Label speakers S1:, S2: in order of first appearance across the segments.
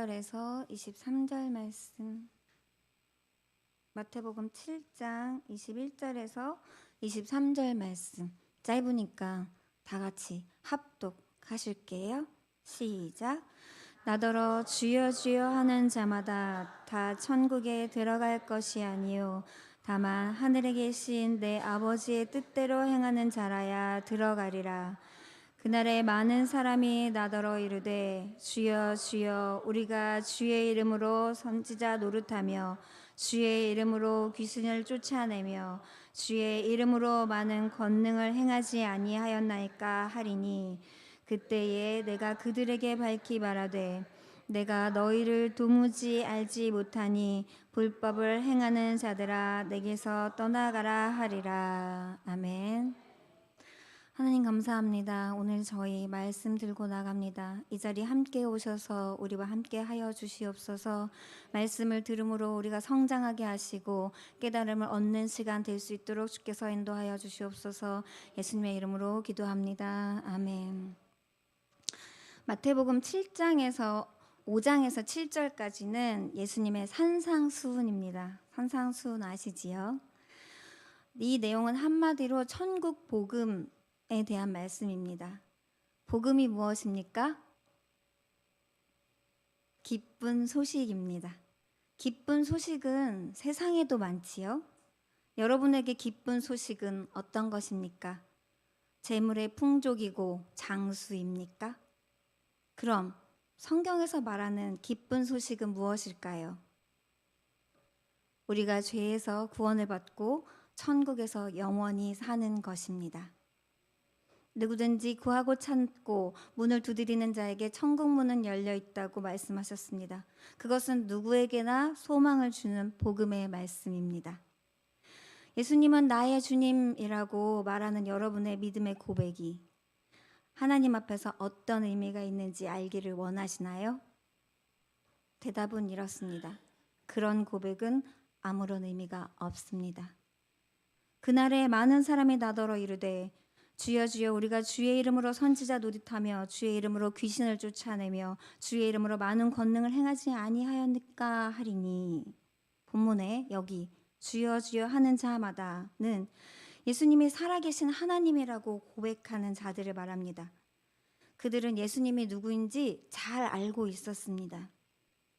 S1: 21절에서 23절 말씀. 마태복음 7장 21절에서 23절 말씀. 짧으니까 다 같이 합독하실게요. 시작. 나더러 주여 주여 하는 자마다 다 천국에 들어갈 것이 아니요 다만 하늘에 계신 내 아버지의 뜻대로 행하는 자라야 들어가리라. 그날에 많은 사람이 나더러 이르되 주여 주여 우리가 주의 이름으로 선지자 노릇하며 주의 이름으로 귀신을 쫓아내며 주의 이름으로 많은 권능을 행하지 아니하였나이까 하리니 그때에 내가 그들에게 밝히 말하되 내가 너희를 도무지 알지 못하니 불법을 행하는 자들아 내게서 떠나가라 하리라. 아멘. 하나님 감사합니다. 오늘 저희 말씀 들고 나갑니다. 이 자리 함께 오셔서 우리와 함께 하여 주시옵소서. 말씀을 들음으로 우리가 성장하게 하시고 깨달음을 얻는 시간 될 수 있도록 주께서 인도하여 주시옵소서. 예수님의 이름으로 기도합니다. 아멘. 마태복음 7장에서 5장에서 7절까지는 예수님의 산상수훈입니다. 산상수훈 아시지요? 이 내용은 한마디로 천국 복음에 대한 말씀입니다. 복음이 무엇입니까? 기쁜 소식입니다. 기쁜 소식은 세상에도 많지요. 여러분에게 기쁜 소식은 어떤 것입니까? 재물의 풍족이고 장수입니까? 그럼 성경에서 말하는 기쁜 소식은 무엇일까요? 우리가 죄에서 구원을 받고 천국에서 영원히 사는 것입니다. 누구든지 구하고 찾고 문을 두드리는 자에게 천국 문은 열려 있다고 말씀하셨습니다. 그것은 누구에게나 소망을 주는 복음의 말씀입니다. 예수님은 나의 주님이라고 말하는 여러분의 믿음의 고백이 하나님 앞에서 어떤 의미가 있는지 알기를 원하시나요? 대답은 이렇습니다. 그런 고백은 아무런 의미가 없습니다. 그날에 많은 사람이 나더러 이르되 주여 주여 우리가 주의 이름으로 선지자 노릇하며 주의 이름으로 귀신을 쫓아내며 주의 이름으로 많은 권능을 행하지 아니하였느까 하리니. 본문에 여기 주여 주여 하는 자마다는 예수님이 살아계신 하나님이라고 고백하는 자들을 말합니다. 그들은 예수님이 누구인지 잘 알고 있었습니다.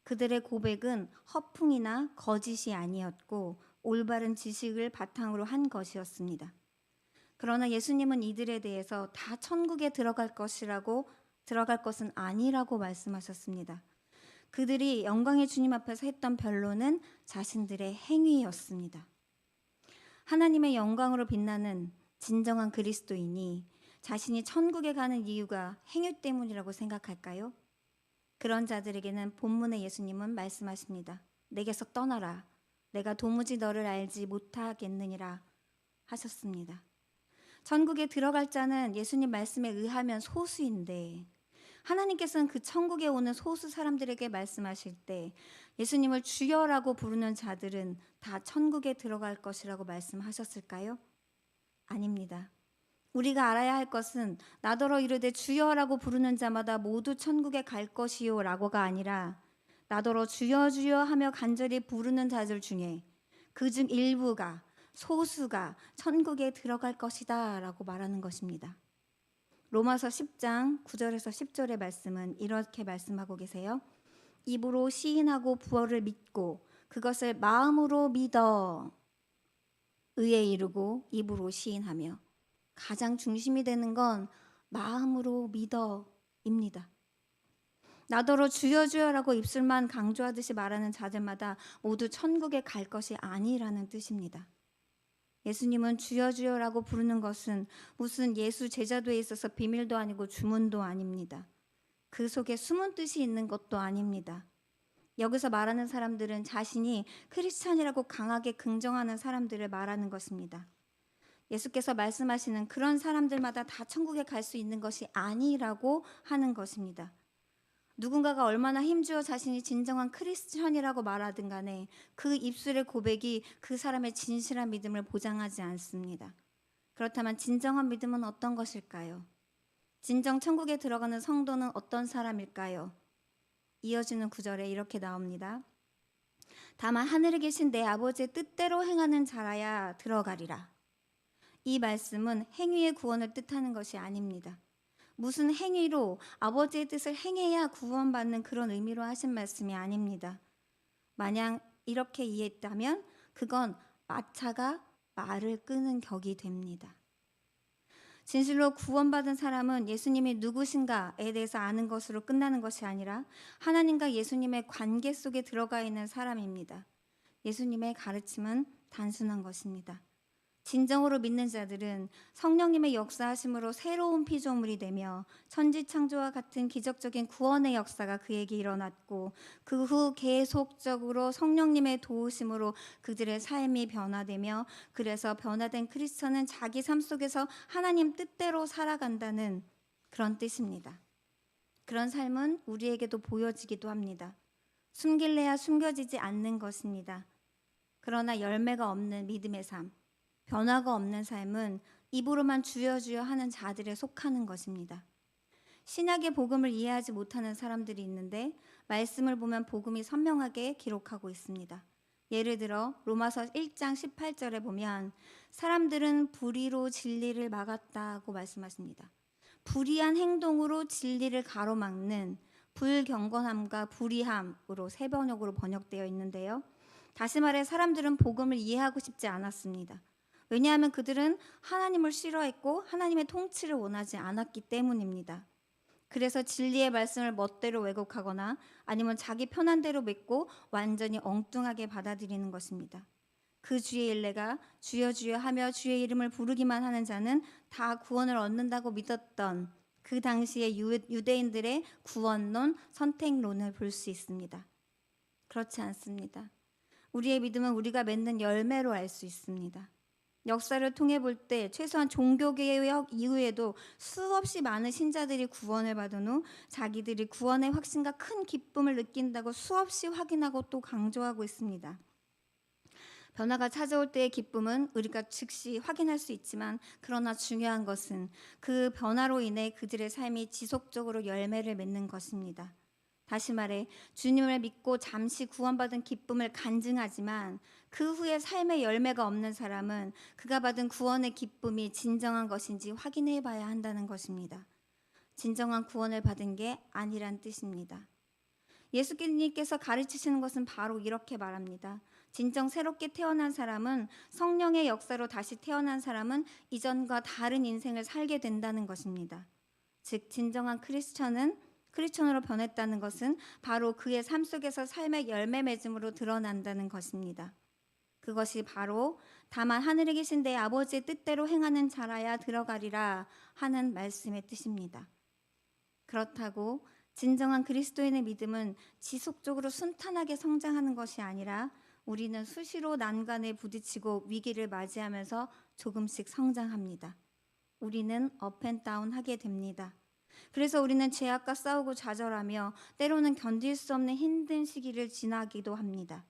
S1: 그들의 고백은 허풍이나 거짓이 아니었고 올바른 지식을 바탕으로 한 것이었습니다. 그러나 예수님은 이들에 대해서 다 천국에 들어갈 것은 아니라고 말씀하셨습니다. 그들이 영광의 주님 앞에서 했던 변론은 자신들의 행위였습니다. 하나님의 영광으로 빛나는 진정한 그리스도인이 자신이 천국에 가는 이유가 행위 때문이라고 생각할까요? 그런 자들에게는 본문의 예수님은 말씀하십니다. 내게서 떠나라. 내가 도무지 너를 알지 못하겠느니라 하셨습니다. 천국에 들어갈 자는 예수님 말씀에 의하면 소수인데 하나님께서는 그 천국에 오는 소수 사람들에게 말씀하실 때 예수님을 주여라고 부르는 자들은 다 천국에 들어갈 것이라고 말씀하셨을까요? 아닙니다. 우리가 알아야 할 것은 나더러 이르되 주여라고 부르는 자마다 모두 천국에 갈 것이요 라고가 아니라 나더러 주여 주여 하며 간절히 부르는 자들 중에 그중 일부가 소수가 천국에 들어갈 것이다 라고 말하는 것입니다. 로마서 10장 9절에서 10절의 말씀은 이렇게 말씀하고 계세요. 입으로 시인하고 부활을 믿고 그것을 마음으로 믿어 의에 이르고 입으로 시인하며. 가장 중심이 되는 건 마음으로 믿어입니다. 나더러 주여 주여라고 입술만 강조하듯이 말하는 자들마다 모두 천국에 갈 것이 아니라는 뜻입니다. 예수님은 주여 주여라고 부르는 것은 무슨 예수 제자도에 있어서 비밀도 아니고 주문도 아닙니다. 그 속에 숨은 뜻이 있는 것도 아닙니다. 여기서 말하는 사람들은 자신이 크리스찬이라고 강하게 긍정하는 사람들을 말하는 것입니다. 예수께서 말씀하시는 그런 사람들마다 다 천국에 갈 수 있는 것이 아니라고 하는 것입니다. 누군가가 얼마나 힘주어 자신이 진정한 크리스천이라고 말하든 간에 그 입술의 고백이 그 사람의 진실한 믿음을 보장하지 않습니다. 그렇다면 진정한 믿음은 어떤 것일까요? 진정 천국에 들어가는 성도는 어떤 사람일까요? 이어지는 구절에 이렇게 나옵니다. 다만 하늘에 계신 내 아버지의 뜻대로 행하는 자라야 들어가리라. 이 말씀은 행위의 구원을 뜻하는 것이 아닙니다. 무슨 행위로 아버지의 뜻을 행해야 구원받는 그런 의미로 하신 말씀이 아닙니다. 만약 이렇게 이해했다면 그건 마차가 말을 끄는 격이 됩니다. 진실로 구원받은 사람은 예수님이 누구신가에 대해서 아는 것으로 끝나는 것이 아니라 하나님과 예수님의 관계 속에 들어가 있는 사람입니다. 예수님의 가르침은 단순한 것입니다. 진정으로 믿는 자들은 성령님의 역사하심으로 새로운 피조물이 되며 천지창조와 같은 기적적인 구원의 역사가 그에게 일어났고 그 후 계속적으로 성령님의 도우심으로 그들의 삶이 변화되며 그래서 변화된 크리스천은 자기 삶 속에서 하나님 뜻대로 살아간다는 그런 뜻입니다. 그런 삶은 우리에게도 보여지기도 합니다. 숨길래야 숨겨지지 않는 것입니다. 그러나 열매가 없는 믿음의 삶, 변화가 없는 삶은 입으로만 주여 주여 하는 자들에 속하는 것입니다. 신약의 복음을 이해하지 못하는 사람들이 있는데 말씀을 보면 복음이 선명하게 기록하고 있습니다. 예를 들어 로마서 1장 18절에 보면 사람들은 불의로 진리를 막았다고 말씀하십니다. 불의한 행동으로 진리를 가로막는 불경건함과 불의함으로 세 번역으로 번역되어 있는데요. 다시 말해 사람들은 복음을 이해하고 싶지 않았습니다. 왜냐하면 그들은 하나님을 싫어했고 하나님의 통치를 원하지 않았기 때문입니다. 그래서 진리의 말씀을 멋대로 왜곡하거나 아니면 자기 편한 대로 믿고 완전히 엉뚱하게 받아들이는 것입니다. 그 주의 일레가 주여 주여 하며 주의 이름을 부르기만 하는 자는 다 구원을 얻는다고 믿었던 그 당시의 유대인들의 구원론, 선택론을 볼 수 있습니다. 그렇지 않습니다. 우리의 믿음은 우리가 맺는 열매로 알 수 있습니다. 역사를 통해 볼 때 최소한 종교개혁 이후에도 수없이 많은 신자들이 구원을 받은 후 자기들이 구원의 확신과 큰 기쁨을 느낀다고 수없이 확인하고 또 강조하고 있습니다. 변화가 찾아올 때의 기쁨은 우리가 즉시 확인할 수 있지만 그러나 중요한 것은 그 변화로 인해 그들의 삶이 지속적으로 열매를 맺는 것입니다. 다시 말해 주님을 믿고 잠시 구원받은 기쁨을 간증하지만 그 후에 삶의 열매가 없는 사람은 그가 받은 구원의 기쁨이 진정한 것인지 확인해 봐야 한다는 것입니다. 진정한 구원을 받은 게 아니란 뜻입니다. 예수님께서 가르치시는 것은 바로 이렇게 말합니다. 진정 새롭게 태어난 사람은 성령의 역사로 다시 태어난 사람은 이전과 다른 인생을 살게 된다는 것입니다. 즉 진정한 크리스천으로 변했다는 것은 바로 그의 삶 속에서 삶의 열매 맺음으로 드러난다는 것입니다. 그것이 바로 다만 하늘에 계신 내 아버지의 뜻대로 행하는 자라야 들어가리라 하는 말씀의 뜻입니다. 그렇다고 진정한 그리스도인의 믿음은 지속적으로 순탄하게 성장하는 것이 아니라 우리는 수시로 난관에 부딪히고 위기를 맞이하면서 조금씩 성장합니다. 우리는 업앤다운 하게 됩니다. 그래서 우리는 죄악과 싸우고 좌절하며 때로는 견딜 수 없는 힘든 시기를 지나기도 합니다.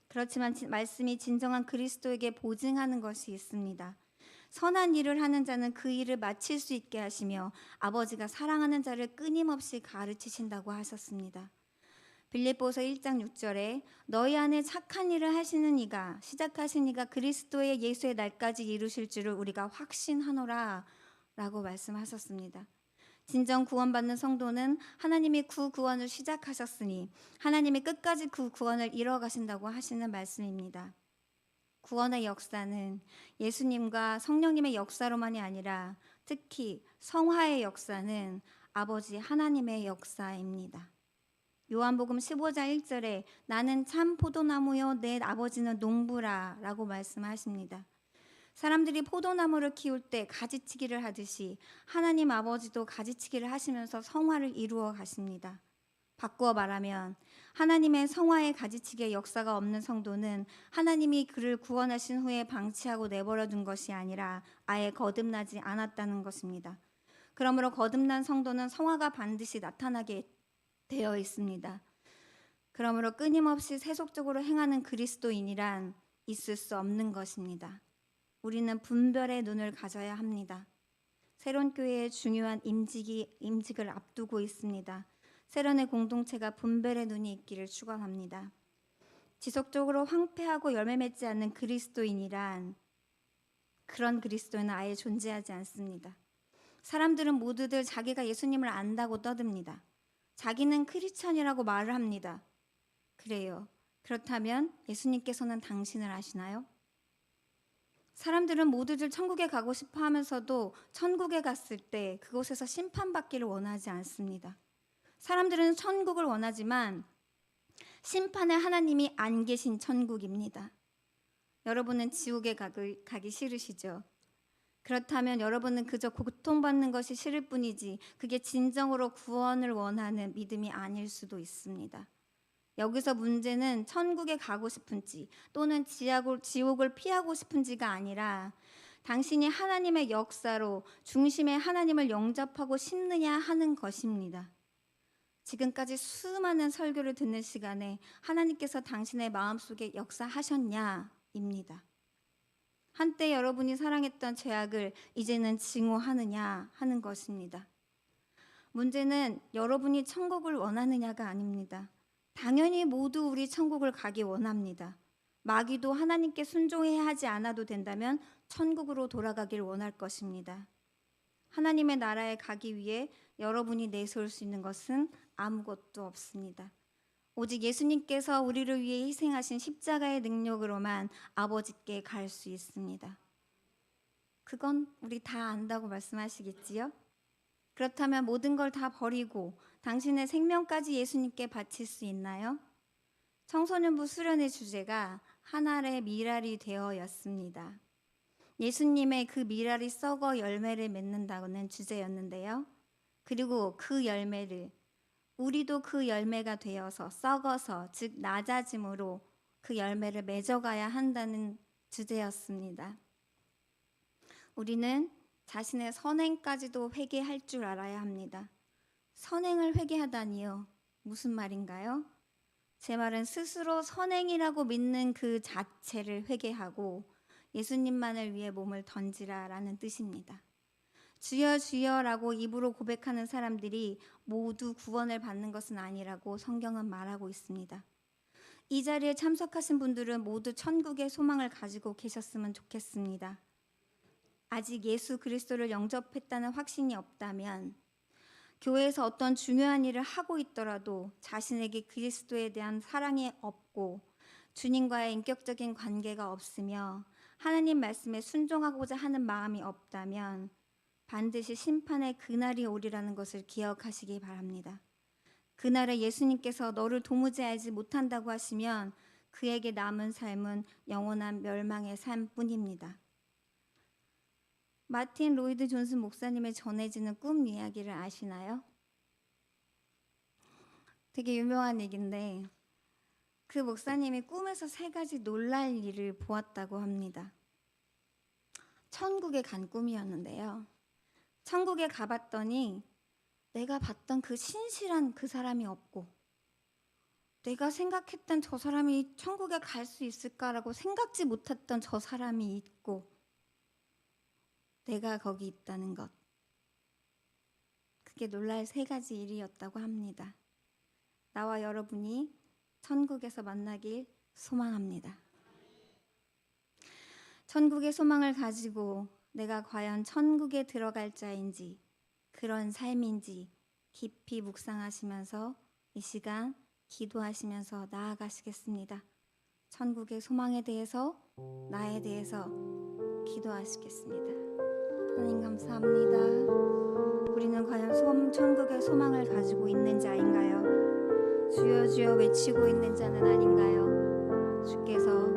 S1: 그렇지만 말씀이 진정한 그리스도에게 보증하는 것이 있습니다. 선한 일을 하는 자는 그 일을 마칠 수 있게 하시며 아버지가 사랑하는 자를 끊임없이 가르치신다고 하셨습니다. 빌립보서 1장 6절에 너희 안에 착한 일을 하시는 이가 시작하신 이가 그리스도의 예수의 날까지 이루실 줄을 우리가 확신하노라 라고 말씀하셨습니다. 진정 구원받는 성도는 하나님이 구원을 시작하셨으니 하나님이 끝까지 구원을 이뤄가신다고 하시는 말씀입니다. 구원의 역사는 예수님과 성령님의 역사로만이 아니라 특히 성화의 역사는 아버지 하나님의 역사입니다. 요한복음 15장 1절에 나는 참 포도나무요 내 아버지는 농부라 라고 말씀하십니다. 사람들이 포도나무를 키울 때 가지치기를 하듯이 하나님 아버지도 가지치기를 하시면서 성화를 이루어 가십니다. 바꾸어 말하면 하나님의 성화의 가지치기의 역사가 없는 성도는 하나님이 그를 구원하신 후에 방치하고 내버려 둔 것이 아니라 아예 거듭나지 않았다는 것입니다. 그러므로 거듭난 성도는 성화가 반드시 나타나게 되어 있습니다. 그러므로 끊임없이 세속적으로 행하는 그리스도인이란 있을 수 없는 것입니다. 우리는 분별의 눈을 가져야 합니다. 새로운 교회의 중요한 임직을 앞두고 있습니다. 세련의 공동체가 분별의 눈이 있기를 축원합니다. 지속적으로 황폐하고 열매 맺지 않는 그리스도인이란 그런 그리스도인은 아예 존재하지 않습니다. 사람들은 모두들 자기가 예수님을 안다고 떠듭니다. 자기는 크리스천이라고 말을 합니다. 그래요. 그렇다면 예수님께서는 당신을 아시나요? 사람들은 모두들 천국에 가고 싶어 하면서도 천국에 갔을 때 그곳에서 심판받기를 원하지 않습니다. 사람들은 천국을 원하지만 심판의 하나님이 안 계신 천국입니다. 여러분은 지옥에 가기 싫으시죠? 그렇다면 여러분은 그저 고통받는 것이 싫을 뿐이지 그게 진정으로 구원을 원하는 믿음이 아닐 수도 있습니다. 여기서 문제는 천국에 가고 싶은지 또는 지옥을 피하고 싶은지가 아니라 당신이 하나님의 역사로 중심의 하나님을 영접하고 싶느냐 하는 것입니다. 지금까지 수많은 설교를 듣는 시간에 하나님께서 당신의 마음속에 역사하셨냐입니다. 한때 여러분이 사랑했던 죄악을 이제는 증오하느냐 하는 것입니다. 문제는 여러분이 천국을 원하느냐가 아닙니다. 당연히 모두 우리 천국을 가기 원합니다. 마귀도 하나님께 순종해야 하지 않아도 된다면 천국으로 돌아가길 원할 것입니다. 하나님의 나라에 가기 위해 여러분이 내세울 수 있는 것은 아무것도 없습니다. 오직 예수님께서 우리를 위해 희생하신 십자가의 능력으로만 아버지께 갈 수 있습니다. 그건 우리 다 안다고 말씀하시겠지요? 그렇다면 모든 걸 다 버리고 당신의 생명까지 예수님께 바칠 수 있나요? 청소년부 수련의 주제가 하늘의 미랄이 되어였습니다. 예수님의 그 미랄이 썩어 열매를 맺는다는 주제였는데요. 그리고 그 열매를 우리도 그 열매가 되어서 썩어서 즉 낮아짐으로 그 열매를 맺어가야 한다는 주제였습니다. 우리는 자신의 선행까지도 회개할 줄 알아야 합니다. 선행을 회개하다니요. 무슨 말인가요? 제 말은 스스로 선행이라고 믿는 그 자체를 회개하고 예수님만을 위해 몸을 던지라라는 뜻입니다. 주여 주여라고 입으로 고백하는 사람들이 모두 구원을 받는 것은 아니라고 성경은 말하고 있습니다. 이 자리에 참석하신 분들은 모두 천국의 소망을 가지고 계셨으면 좋겠습니다. 아직 예수 그리스도를 영접했다는 확신이 없다면 교회에서 어떤 중요한 일을 하고 있더라도 자신에게 그리스도에 대한 사랑이 없고 주님과의 인격적인 관계가 없으며 하나님 말씀에 순종하고자 하는 마음이 없다면 반드시 심판의 그날이 오리라는 것을 기억하시기 바랍니다. 그날에 예수님께서 너를 도무지 알지 못한다고 하시면 그에게 남은 삶은 영원한 멸망의 삶뿐입니다. 마틴 로이드 존슨 목사님의 전해지는 꿈 이야기를 아시나요? 되게 유명한 얘기인데 그 목사님이 꿈에서 3가지 놀랄 일을 보았다고 합니다. 천국에 간 꿈이었는데요. 천국에 가봤더니 내가 봤던 그 신실한 그 사람이 없고 내가 생각했던 저 사람이 천국에 갈 수 있을까라고 생각지 못했던 저 사람이 있고 내가 거기 있다는 것. 그게 놀랄 3가지 일이었다고 합니다. 나와 여러분이 천국에서 만나길 소망합니다. 천국의 소망을 가지고 내가 과연 천국에 들어갈 자인지 그런 삶인지 깊이 묵상하시면서 이 시간 기도하시면서 나아가시겠습니다. 천국의 소망에 대해서 나에 대해서 기도하시겠습니다. 하나님 감사합니다. 우리는 과연 천국의 소망을 가지고 있는 자인가요? 주여 주여 외치고 있는 자는 아닌가요? 주께서